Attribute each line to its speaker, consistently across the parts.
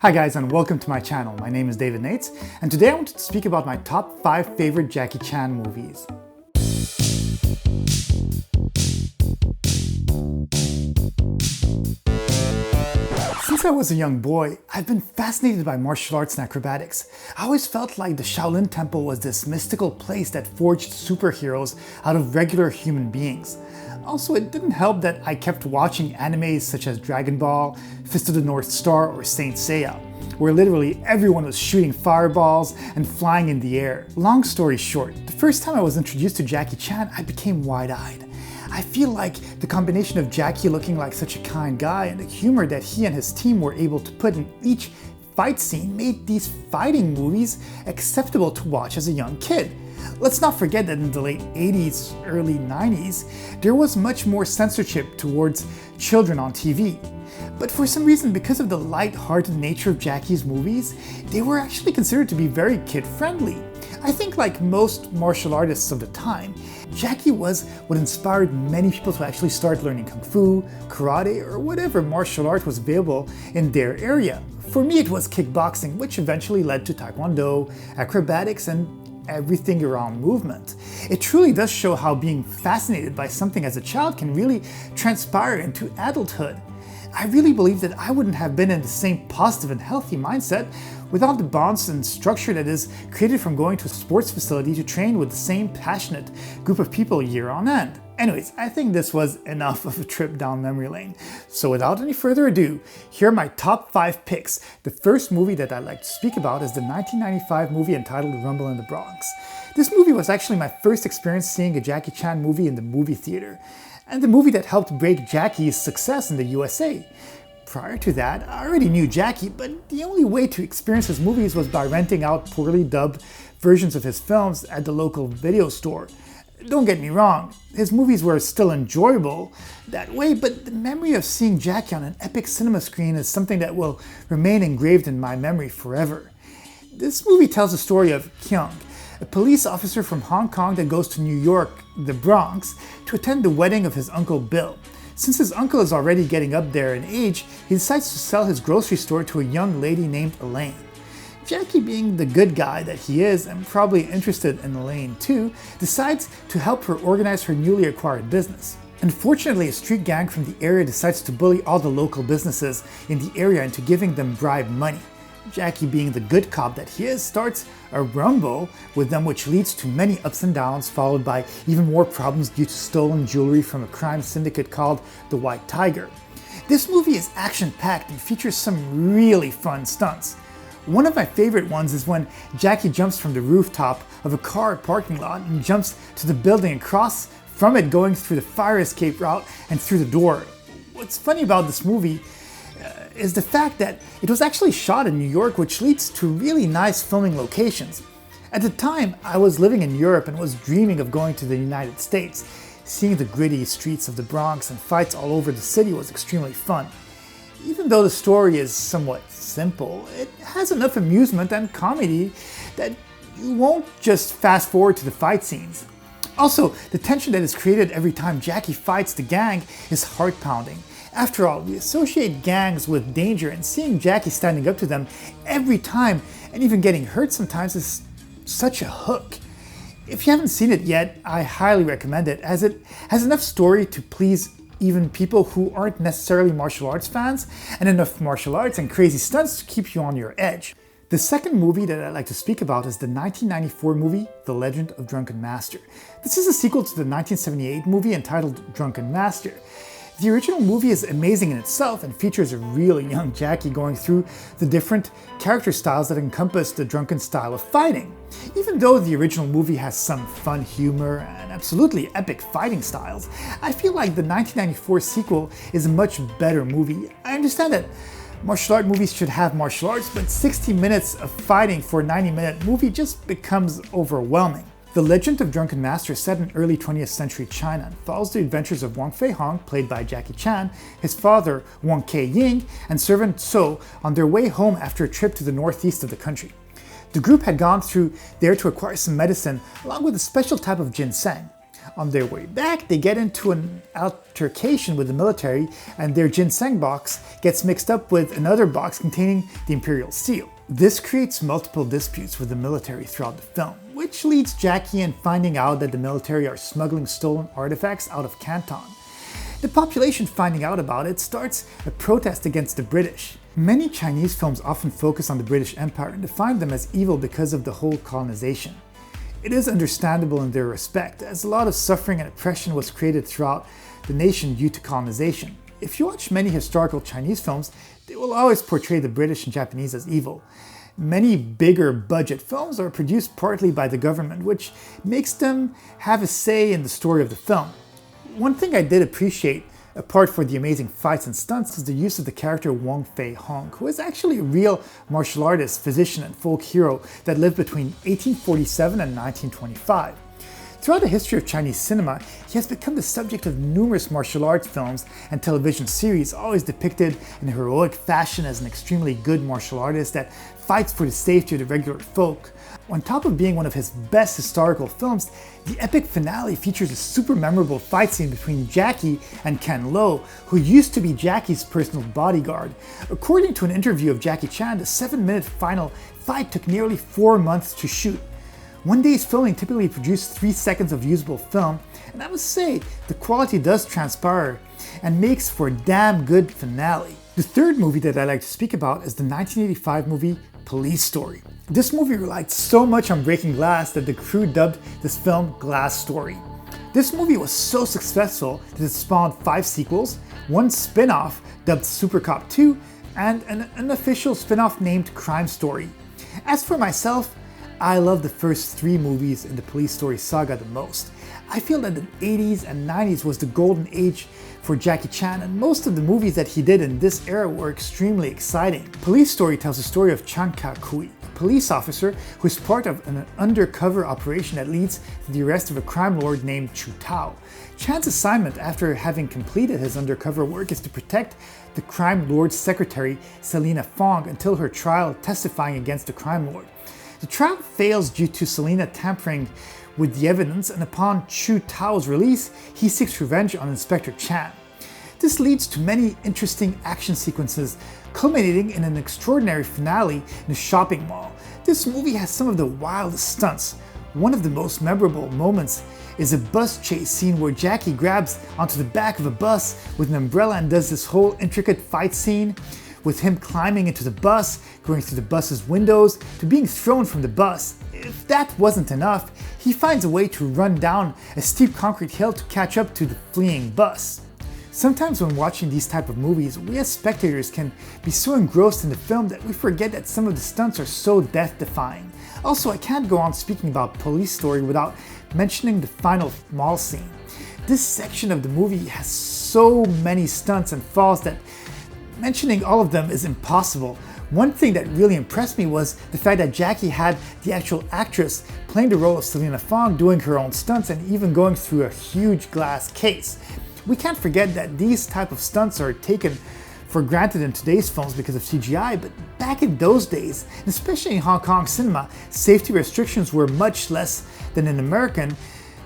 Speaker 1: Hi guys, and welcome to my channel. My name is David Nates, and today I wanted to speak about my top 5 favorite Jackie Chan movies. Since I was a young boy, I've been fascinated by martial arts and acrobatics. I always felt like the Shaolin Temple was this mystical place that forged superheroes out of regular human beings. Also, it didn't help that I kept watching animes such as Dragon Ball, Fist of the North Star, or Saint Seiya, where literally everyone was shooting fireballs and flying in the air. Long story short, the first time I was introduced to Jackie Chan, I became wide-eyed. I feel like the combination of Jackie looking like such a kind guy and the humor that he and his team were able to put in each fight scene made these fighting movies acceptable to watch as a young kid. Let's not forget that in the late 80s, early 90s, there was much more censorship towards children on TV. But for some reason, because of the light-hearted nature of Jackie's movies, they were actually considered to be very kid-friendly. I think like most martial artists of the time, Jackie was what inspired many people to actually start learning Kung Fu, Karate, or whatever martial art was available in their area. For me, it was kickboxing, which eventually led to Taekwondo, acrobatics, and everything around movement. It truly does show how being fascinated by something as a child can really transpire into adulthood. I really believe that I wouldn't have been in the same positive and healthy mindset without the bonds and structure that is created from going to a sports facility to train with the same passionate group of people year on end. Anyways, I think this was enough of a trip down memory lane. So without any further ado, here are my top 5 picks. The first movie that I'd like to speak about is the 1995 movie entitled Rumble in the Bronx. This movie was actually my first experience seeing a Jackie Chan movie in the movie theater, and the movie that helped break Jackie's success in the USA. Prior to that, I already knew Jackie, but the only way to experience his movies was by renting out poorly dubbed versions of his films at the local video store. Don't get me wrong, his movies were still enjoyable that way, but the memory of seeing Jackie on an epic cinema screen is something that will remain engraved in my memory forever. This movie tells the story of Kyung, a police officer from Hong Kong that goes to New York, the Bronx, to attend the wedding of his uncle Bill. Since his uncle is already getting up there in age, he decides to sell his grocery store to a young lady named Elaine. Jackie, being the good guy that he is and probably interested in Elaine too, decides to help her organize her newly acquired business. Unfortunately, a street gang from the area decides to bully all the local businesses in the area into giving them bribe money. Jackie, being the good cop that he is, starts a rumble with them, which leads to many ups and downs, followed by even more problems due to stolen jewelry from a crime syndicate called the White Tiger. This movie is action-packed and features some really fun stunts. One of my favorite ones is when Jackie jumps from the rooftop of a car parking lot and jumps to the building across from it, going through the fire escape route and through the door. What's funny about this movie is the fact that it was actually shot in New York, which leads to really nice filming locations. At the time, I was living in Europe and was dreaming of going to the United States. Seeing the gritty streets of the Bronx and fights all over the city was extremely fun. Even though the story is somewhat simple, it has enough amusement and comedy that you won't just fast forward to the fight scenes. Also, the tension that is created every time Jackie fights the gang is heart-pounding. After all, we associate gangs with danger, and seeing Jackie standing up to them every time and even getting hurt sometimes is such a hook. If you haven't seen it yet, I highly recommend it, as it has enough story to please even people who aren't necessarily martial arts fans, and enough martial arts and crazy stunts to keep you on your edge. The second movie that I'd like to speak about is the 1994 movie, The Legend of Drunken Master. This is a sequel to the 1978 movie entitled Drunken Master. The original movie is amazing in itself and features a really young Jackie going through the different character styles that encompass the drunken style of fighting. Even though the original movie has some fun humor and absolutely epic fighting styles, I feel like the 1994 sequel is a much better movie. I understand that martial art movies should have martial arts, but 60 minutes of fighting for a 90-minute movie just becomes overwhelming. The Legend of Drunken Master is set in early 20th century China and follows the adventures of Wong Fei-hung, played by Jackie Chan, his father Wong Kei-ying, and servant So on their way home after a trip to the northeast of the country. The group had gone through there to acquire some medicine along with a special type of ginseng. On their way back, they get into an altercation with the military, and their ginseng box gets mixed up with another box containing the imperial seal. This creates multiple disputes with the military throughout the film, which leads Jackie in finding out that the military are smuggling stolen artifacts out of Canton. The population finding out about it starts a protest against the British. Many Chinese films often focus on the British Empire and define them as evil because of the whole colonization. It is understandable in their respect, as a lot of suffering and oppression was created throughout the nation due to colonization. If you watch many historical Chinese films, they will always portray the British and Japanese as evil. Many bigger budget films are produced partly by the government, which makes them have a say in the story of the film. One thing I did appreciate, apart from the amazing fights and stunts, is the use of the character Wong Fei Hung, who is actually a real martial artist, physician, and folk hero that lived between 1847 and 1925. Throughout the history of Chinese cinema, he has become the subject of numerous martial arts films and television series, always depicted in a heroic fashion as an extremely good martial artist that fights for the safety of the regular folk. On top of being one of his best historical films, the epic finale features a super memorable fight scene between Jackie and Ken Lo, who used to be Jackie's personal bodyguard. According to an interview of Jackie Chan, the 7-minute final fight took nearly 4 months to shoot. One day's filming typically produced 3 seconds of usable film, and I must say, the quality does transpire and makes for a damn good finale. The third movie that I'd like to speak about is the 1985 movie Police Story. This movie relied so much on breaking glass that the crew dubbed this film Glass Story. This movie was so successful that it spawned 5 sequels, 1 spin-off dubbed Super Cop 2, and an unofficial spin-off named Crime Story. As for myself, I love the first 3 movies in the Police Story saga the most. I feel that the 80s and 90s was the golden age for Jackie Chan, and most of the movies that he did in this era were extremely exciting. Police Story tells the story of Chan Ka-kui, a police officer who is part of an undercover operation that leads to the arrest of a crime lord named Chu Tao. Chan's assignment after having completed his undercover work is to protect the crime lord's secretary, Selina Fong, until her trial testifying against the crime lord. The trial fails due to Selina tampering with the evidence, and upon Chu Tao's release, he seeks revenge on Inspector Chan. This leads to many interesting action sequences, culminating in an extraordinary finale in a shopping mall. This movie has some of the wildest stunts. One of the most memorable moments is a bus chase scene where Jackie grabs onto the back of a bus with an umbrella and does this whole intricate fight scene, with him climbing into the bus, going through the bus's windows, to being thrown from the bus. If that wasn't enough, he finds a way to run down a steep concrete hill to catch up to the fleeing bus. Sometimes when watching these type of movies, we as spectators can be so engrossed in the film that we forget that some of the stunts are so death-defying. Also, I can't go on speaking about Police Story without mentioning the final mall scene. This section of the movie has so many stunts and falls that mentioning all of them is impossible. One thing that really impressed me was the fact that Jackie had the actual actress playing the role of Selina Fong doing her own stunts and even going through a huge glass case. We can't forget that these type of stunts are taken for granted in today's films because of CGI, but back in those days, especially in Hong Kong cinema, safety restrictions were much less than in American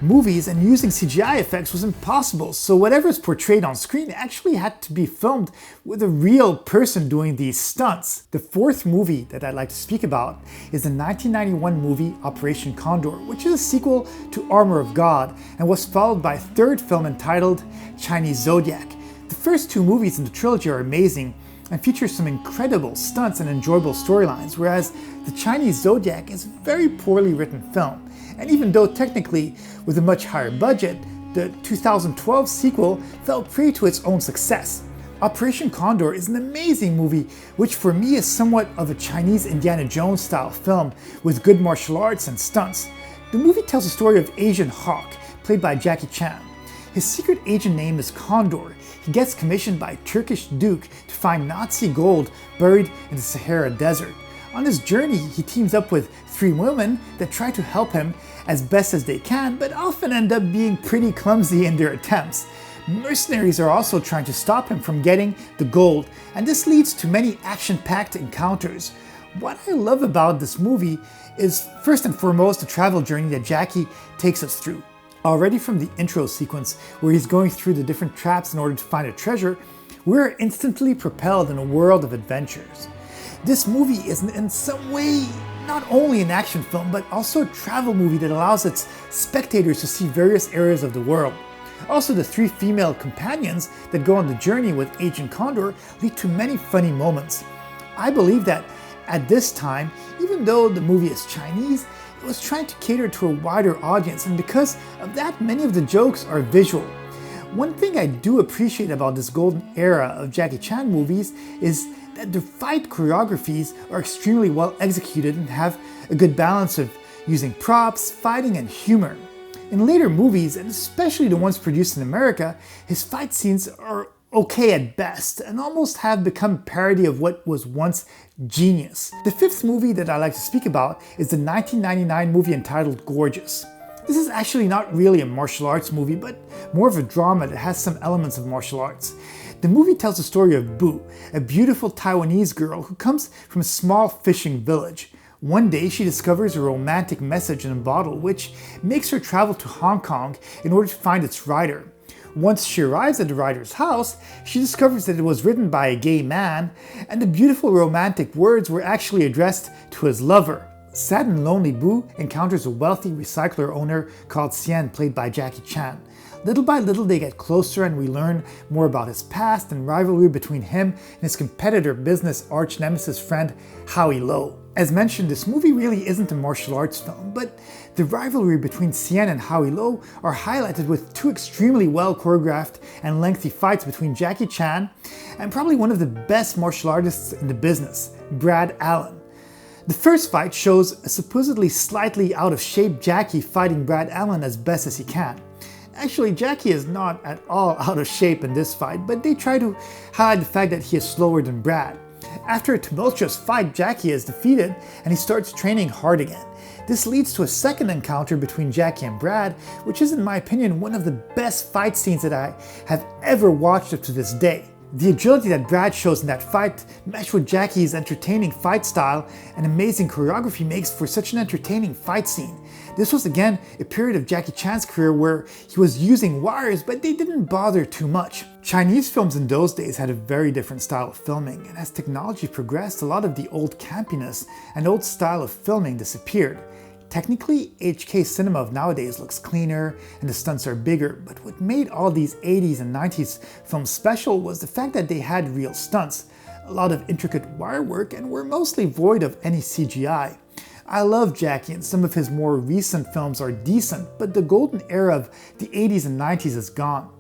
Speaker 1: movies, and using CGI effects was impossible, so whatever is portrayed on screen actually had to be filmed with a real person doing these stunts. The fourth movie that I'd like to speak about is the 1991 movie Operation Condor, which is a sequel to Armor of God and was followed by a third film entitled Chinese Zodiac. The first 2 movies in the trilogy are amazing and feature some incredible stunts and enjoyable storylines, whereas the Chinese Zodiac is a very poorly written film. And even though technically with a much higher budget, the 2012 sequel fell prey to its own success. Operation Condor is an amazing movie, which for me is somewhat of a Chinese Indiana Jones style film with good martial arts and stunts. The movie tells the story of Asian Hawk, played by Jackie Chan. His secret agent name is Condor. He gets commissioned by a Turkish duke to find Nazi gold buried in the Sahara Desert. On his journey, he teams up with 3 women that try to help him as best as they can, but often end up being pretty clumsy in their attempts. Mercenaries are also trying to stop him from getting the gold, and this leads to many action-packed encounters. What I love about this movie is, first and foremost, the travel journey that Jackie takes us through. Already from the intro sequence, where he's going through the different traps in order to find a treasure, we're instantly propelled in a world of adventures. This movie is in some way not only an action film, but also a travel movie that allows its spectators to see various areas of the world. Also, the three female companions that go on the journey with Agent Condor lead to many funny moments. I believe that at this time, even though the movie is Chinese, it was trying to cater to a wider audience, and because of that, many of the jokes are visual. One thing I do appreciate about this golden era of Jackie Chan movies is that the fight choreographies are extremely well executed and have a good balance of using props, fighting, and humor. In later movies, and especially the ones produced in America, his fight scenes are okay at best and almost have become a parody of what was once genius. The fifth movie that I like to speak about is the 1999 movie entitled Gorgeous. This is actually not really a martial arts movie, but more of a drama that has some elements of martial arts. The movie tells the story of Boo, a beautiful Taiwanese girl who comes from a small fishing village. One day she discovers a romantic message in a bottle which makes her travel to Hong Kong in order to find its writer. Once she arrives at the writer's house, she discovers that it was written by a gay man, and the beautiful romantic words were actually addressed to his lover. Sad and lonely Boo encounters a wealthy recycler owner called Xian, played by Jackie Chan. Little by little they get closer and we learn more about his past and rivalry between him and his competitor business arch nemesis friend Howie Lo. As mentioned, this movie really isn't a martial arts film, but the rivalry between Xian and Howie Lo are highlighted with two extremely well choreographed and lengthy fights between Jackie Chan and probably one of the best martial artists in the business, Brad Allen. The first fight shows a supposedly slightly out of shape Jackie fighting Brad Allen as best as he can. Actually, Jackie is not at all out of shape in this fight, but they try to hide the fact that he is slower than Brad. After a tumultuous fight, Jackie is defeated and he starts training hard again. This leads to a second encounter between Jackie and Brad, which is in my opinion one of the best fight scenes that I have ever watched up to this day. The agility that Brad shows in that fight, meshed with Jackie's entertaining fight style and amazing choreography, makes for such an entertaining fight scene. This was again a period of Jackie Chan's career where he was using wires, but they didn't bother too much. Chinese films in those days had a very different style of filming, and as technology progressed, a lot of the old campiness and old style of filming disappeared. Technically, HK cinema of nowadays looks cleaner and the stunts are bigger, but what made all these 80s and 90s films special was the fact that they had real stunts, a lot of intricate wire work, and were mostly void of any CGI. I love Jackie and some of his more recent films are decent, but the golden era of the 80s and 90s is gone.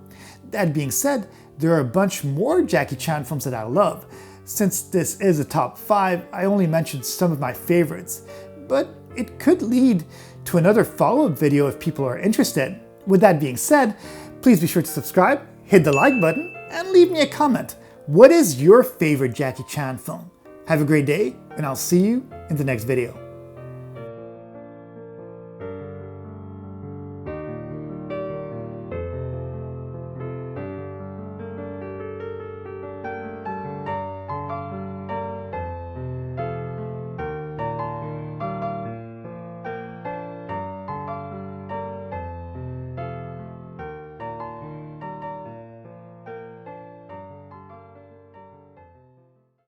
Speaker 1: That being said, there are a bunch more Jackie Chan films that I love. Since this is a top 5, I only mentioned some of my favorites, but it could lead to another follow-up video if people are interested. With that being said, please be sure to subscribe, hit the like button, and leave me a comment. What is your favorite Jackie Chan film? Have a great day, and I'll see you in the next video.